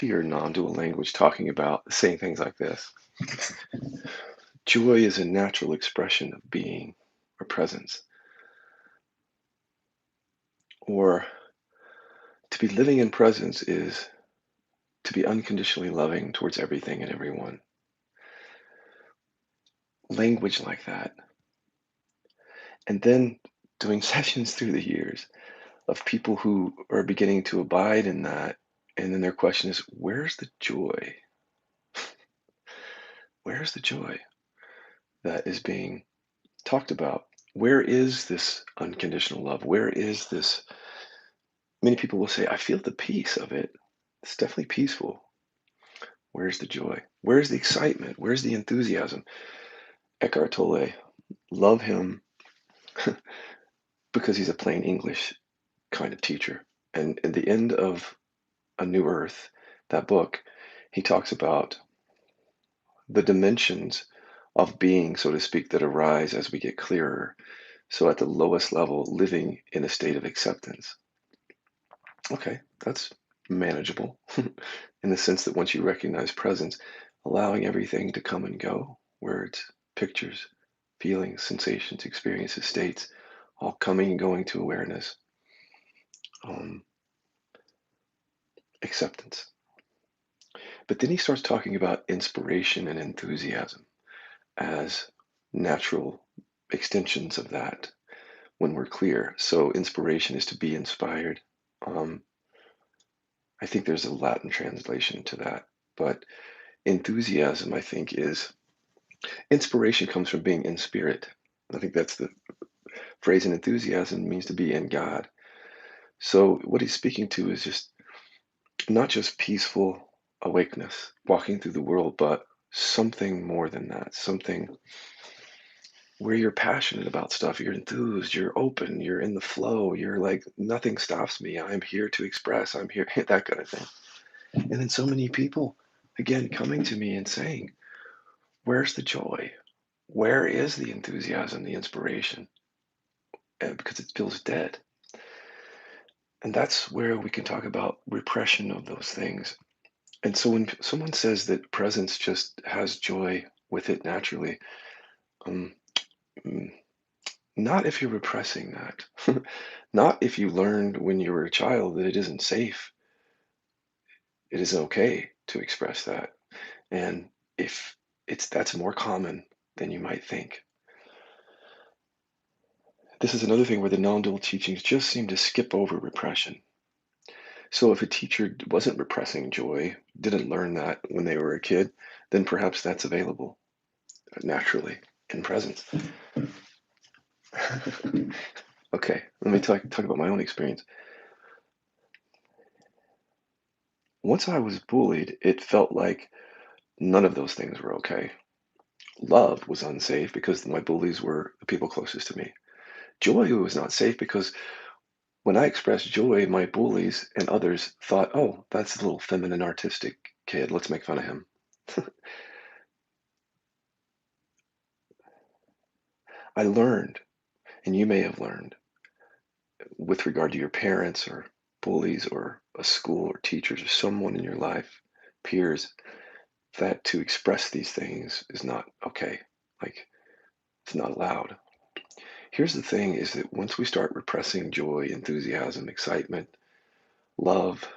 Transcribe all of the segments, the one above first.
Your non-dual language talking about saying things like this. Joy is a natural expression of being or presence, or to be living in presence is to be unconditionally loving towards everything and everyone. Language like that. And then doing sessions through the years of people who are beginning to abide in that. And then their question is, where's the joy? Where's the joy that is being talked about? Where is this unconditional love? Where is this? Many people will say, I feel the peace of it. It's definitely peaceful. Where's the joy? Where's the excitement? Where's the enthusiasm? Eckhart Tolle, love him because he's a plain English kind of teacher. And at the end of A New Earth, that book, he talks about the dimensions of being, so to speak, that arise as we get clearer. So at the lowest level, living in a state of acceptance. Okay, that's manageable in the sense that once you recognize presence, allowing everything to come and go, words, pictures, feelings, sensations, experiences, states, all coming and going to awareness, um, acceptance. But then he starts talking about inspiration and enthusiasm as natural extensions of that when we're clear. So inspiration is to be inspired. Um, I think there's a Latin translation to that, but enthusiasm, I think, is inspiration comes from being in spirit. I think that's the phrase, and enthusiasm means to be in God. So what he's speaking to is just not just peaceful awakeness, walking through the world, but something more than that, something where you're passionate about stuff, you're enthused, you're open, you're in the flow, you're like, nothing stops me. I'm here to express, I'm here, that kind of thing. And then so many people, again, coming to me and saying, where's the joy? Where is the enthusiasm, the inspiration? Because it feels dead. And that's where we can talk about repression of those things. And so when someone says that presence just has joy with it naturally, um, mm, not if you're repressing that. Not if you learned when you were a child that it isn't safe, it is okay to express that. And if it's that's more common than you might think. This is another thing where the non-dual teachings just seem to skip over repression. So if a teacher wasn't repressing joy, didn't learn that when they were a kid, then perhaps that's available naturally in presence. Okay, let me talk about my own experience. Once I was bullied, it felt like none of those things were okay. Love was unsafe because my bullies were the people closest to me. Joy was not safe because when I expressed joy, my bullies and others thought, oh, that's a little feminine, artistic kid. Let's make fun of him. I learned, and you may have learned, with regard to your parents or bullies or a school or teachers or someone in your life, peers, that to express these things is not okay. Like, it's not allowed. Here's the thing is that once we start repressing joy, enthusiasm, excitement, love,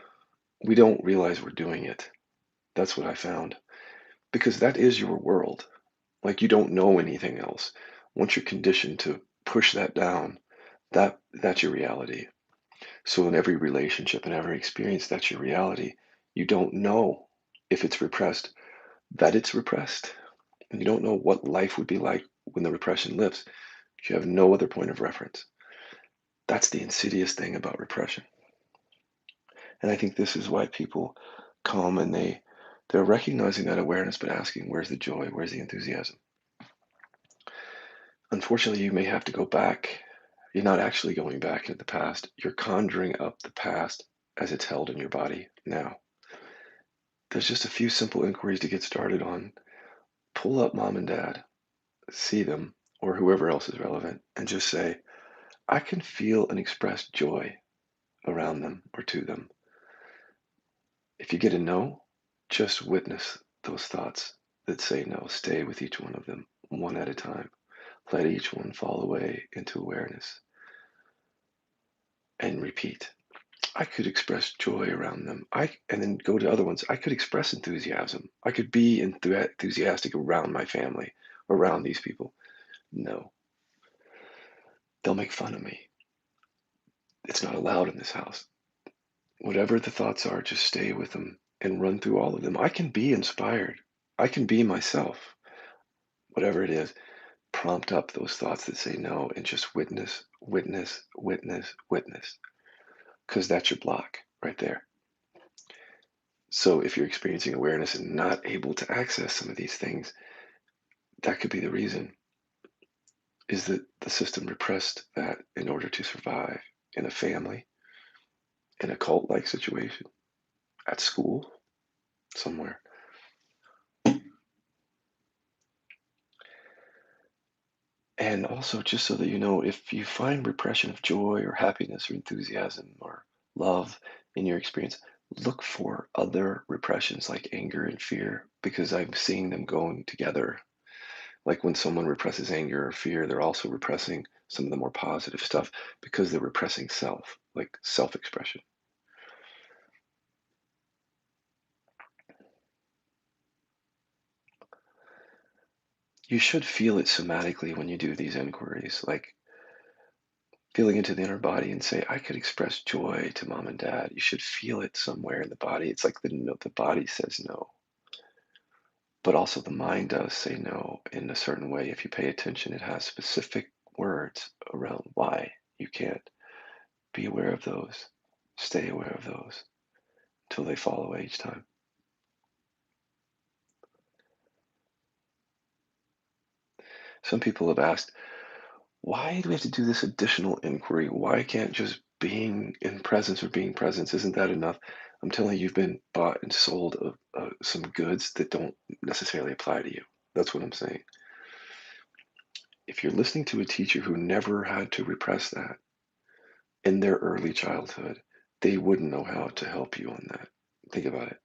we don't realize we're doing it. That's what I found. Because that is your world. Like you don't know anything else. Once you're conditioned to push that down, that's your reality. So in every relationship and every experience, that's your reality. You don't know if it's repressed, that it's repressed. And you don't know what life would be like when the repression lifts. You have no other point of reference. That's the insidious thing about repression. And I think this is why people come and they're recognizing that awareness, but asking, where's the joy? Where's the enthusiasm? Unfortunately, you may have to go back. You're not actually going back into the past. You're conjuring up the past as it's held in your body now. There's just a few simple inquiries to get started on. Pull up mom and dad, see them, or whoever else is relevant, and just say, I can feel and express joy around them or to them. If you get a no, just witness those thoughts that say no. Stay with each one of them one at a time. Let each one fall away into awareness and repeat. I could express joy around them. And then go to other ones. I could express enthusiasm. I could be enthusiastic around my family, around these people. No, they'll make fun of me. It's not allowed in this house. Whatever the thoughts are, just stay with them and run through all of them. I can be inspired. I can be myself. Whatever it is, prompt up those thoughts that say no and just witness, witness, witness, witness, because that's your block right there. So if you're experiencing awareness and not able to access some of these things, that could be the reason, is that the system repressed that in order to survive in a family, in a cult-like situation, at school, somewhere. And also, just so that you know, if you find repression of joy or happiness or enthusiasm or love in your experience, look for other repressions like anger and fear, because I'm seeing them going together. Like when someone represses anger or fear, they're also repressing some of the more positive stuff because they're repressing self, like self expression. You should feel it somatically when you do these inquiries, like feeling into the inner body and say, I could express joy to mom and dad. You should feel it somewhere in the body. It's like the no, the body says no, but also the mind does say no in a certain way. If you pay attention, it has specific words around why you can't. Be aware of those. Stay aware of those until they fall away each time. Some people have asked, why do we have to do this additional inquiry? Why can't just being in presence or being presence, isn't that enough? I'm telling you, you've been bought and sold some goods that don't necessarily apply to you. That's what I'm saying. If you're listening to a teacher who never had to repress that in their early childhood, they wouldn't know how to help you on that. Think about it.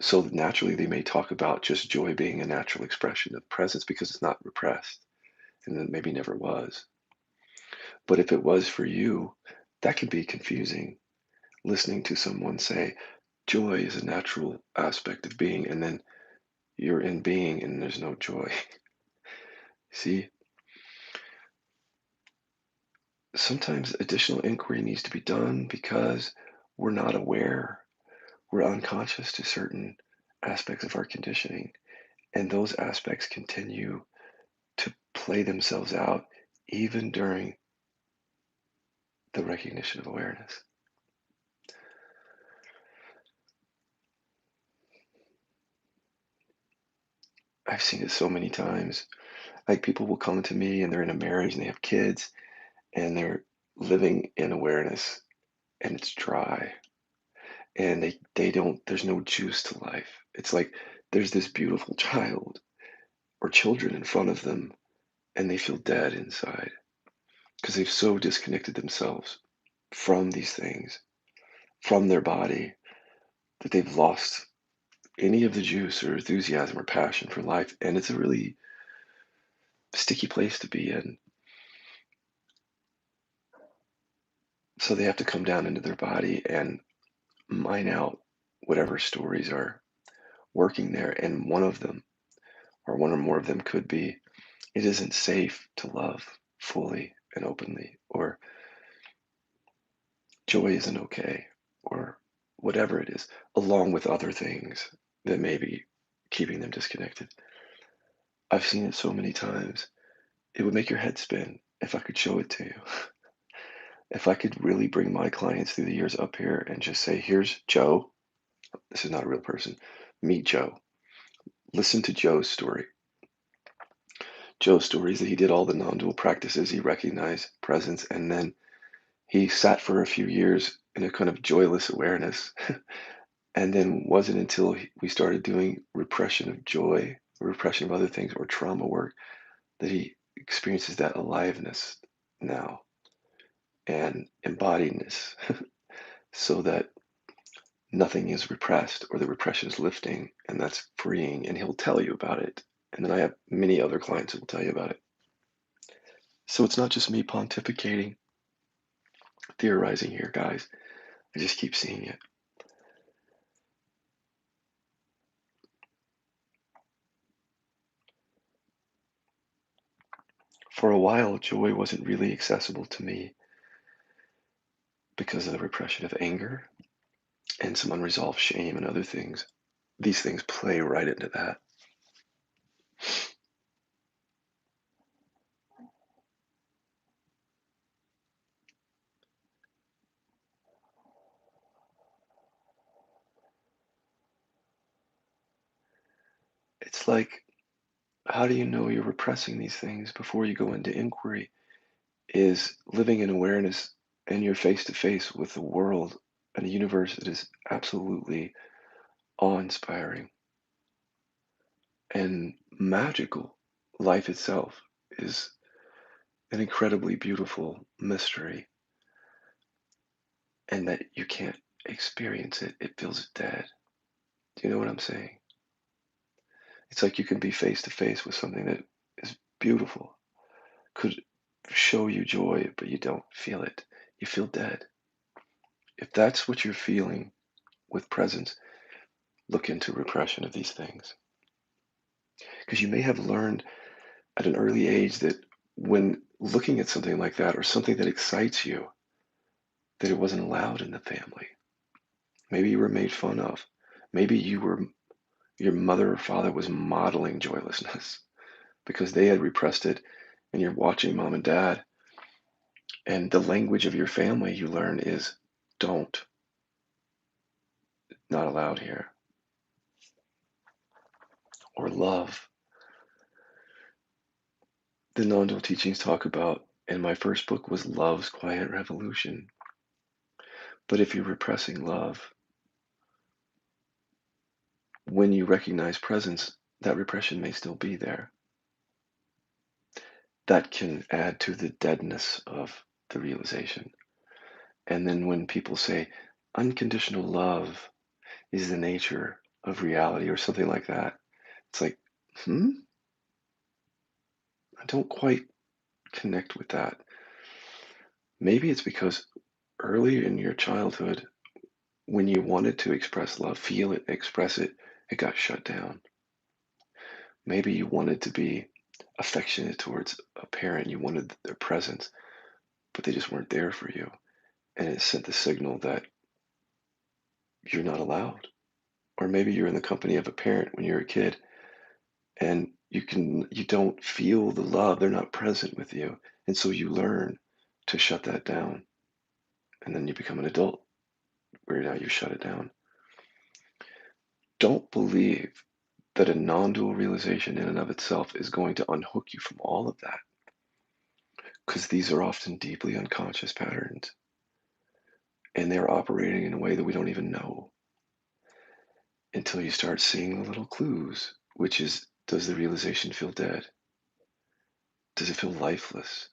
So naturally, they may talk about just joy being a natural expression of presence because it's not repressed, and then maybe never was. But if it was for you, that can be confusing. Listening to someone say, joy is a natural aspect of being, and then you're in being and there's no joy. See, sometimes additional inquiry needs to be done because we're not aware, we're unconscious to certain aspects of our conditioning, and those aspects continue to play themselves out even during the recognition of awareness. I've seen it so many times. Like people will come to me and they're in a marriage and they have kids and they're living in awareness and it's dry and they don't there's no juice to life. It's like there's this beautiful child or children in front of them and they feel dead inside because they've so disconnected themselves from these things, from their body, that they've lost any of the juice or enthusiasm or passion for life. And it's a really sticky place to be in. So they have to come down into their body and mine out whatever stories are working there. And one of them, or one or more of them, could be it isn't safe to love fully and openly, or joy isn't okay, or whatever it is, along with other things that may be keeping them disconnected. I've seen it so many times. It would make your head spin if I could show it to you. If I could really bring my clients through the years up here and just say, here's Joe. This is not a real person. Meet Joe. Listen to Joe's story. Joe's story is that he did all the non dual practices. He recognized presence and then he sat for a few years in a kind of joyless awareness. And then wasn't until we started doing repression of joy, repression of other things, or trauma work that he experiences that aliveness now and embodiedness so that nothing is repressed or the repression is lifting, and that's freeing, and he'll tell you about it. And then I have many other clients who will tell you about it. So it's not just me pontificating, theorizing here, guys. I just keep seeing it. For a while, joy wasn't really accessible to me because of the repression of anger and some unresolved shame and other things. These things play right into that. It's like, how do you know you're repressing these things before you go into inquiry? Is living in awareness, and you're face to face with the world and a universe that is absolutely awe inspiring and magical. Life itself is an incredibly beautiful mystery, and that you can't experience it. It feels dead. Do you know what I'm saying? It's like you can be face to face with something that is beautiful, could show you joy, but you don't feel it. You feel dead. If that's what you're feeling with presence, look into repression of these things. Because you may have learned at an early age that when looking at something like that or something that excites you, that it wasn't allowed in the family. Maybe you were made fun of. Maybe your mother or father was modeling joylessness because they had repressed it, and you're watching mom and dad, and the language of your family you learn is don't, not allowed here, or love. The non-dual teachings talk about, and my first book was Love's Quiet Revolution. But if you're repressing love, when you recognize presence, that repression may still be there. That can add to the deadness of the realization. And then when people say unconditional love is the nature of reality or something like that, it's like, hmm, I don't quite connect with that. Maybe it's because early in your childhood, when you wanted to express love, feel it, express it, it got shut down. Maybe you wanted to be affectionate towards a parent, you wanted their presence, but they just weren't there for you. And it sent the signal that you're not allowed. Or maybe you're in the company of a parent when you're a kid, and you don't feel the love, they're not present with you. And so you learn to shut that down. And then you become an adult where now you shut it down. Don't believe that a non-dual realization in and of itself is going to unhook you from all of that, because these are often deeply unconscious patterns, and they're operating in a way that we don't even know until you start seeing the little clues, which is, does the realization feel dead? Does it feel lifeless?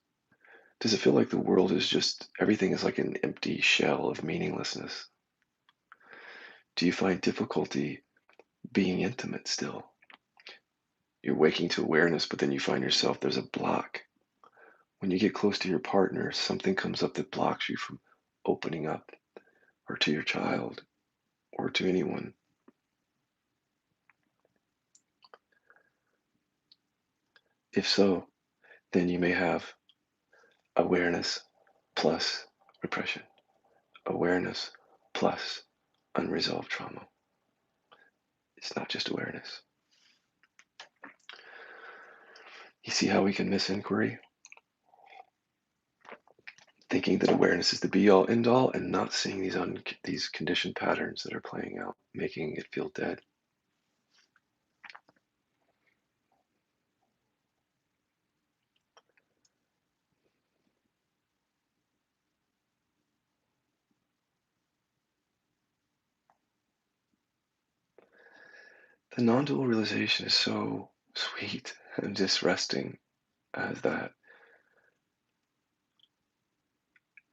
Does it feel like the world is just, everything is like an empty shell of meaninglessness? Do you find difficulty being intimate still? You're waking to awareness, but then you find yourself, there's a block. When you get close to your partner, something comes up that blocks you from opening up, or to your child, or to anyone. If so, then you may have awareness plus repression, awareness plus unresolved trauma. It's not just awareness. You see how we can miss inquiry? Thinking that awareness is the be all end all and not seeing these conditioned patterns that are playing out, making it feel dead. The non dual realization is so sweet and just resting as that.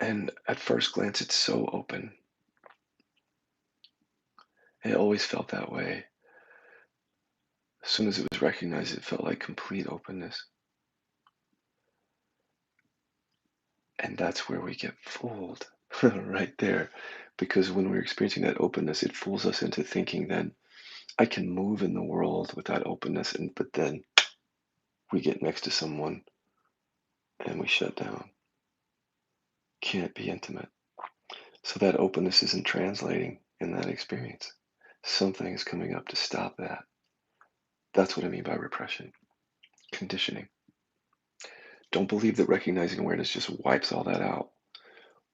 And at first glance, it's so open. It always felt that way. As soon as it was recognized, it felt like complete openness. And that's where we get fooled right there. Because when we're experiencing that openness, it fools us into thinking then I can move in the world with that openness. And but then we get next to someone and we shut down. Can't be intimate. So that openness isn't translating in that experience. Something is coming up to stop that. That's what I mean by repression, conditioning. Don't believe that recognizing awareness just wipes all that out.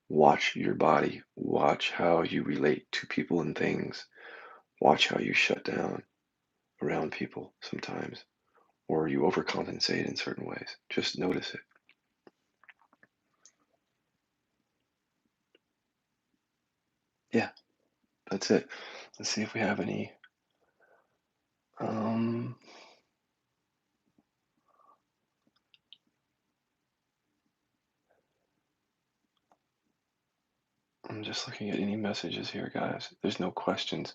Watch your body. Watch how you relate to people and things. Watch how you shut down around people sometimes, or you overcompensate in certain ways. Just notice it. Yeah, that's it. Let's see if we have any. Um, I'm just looking at any messages here, guys. There's no questions.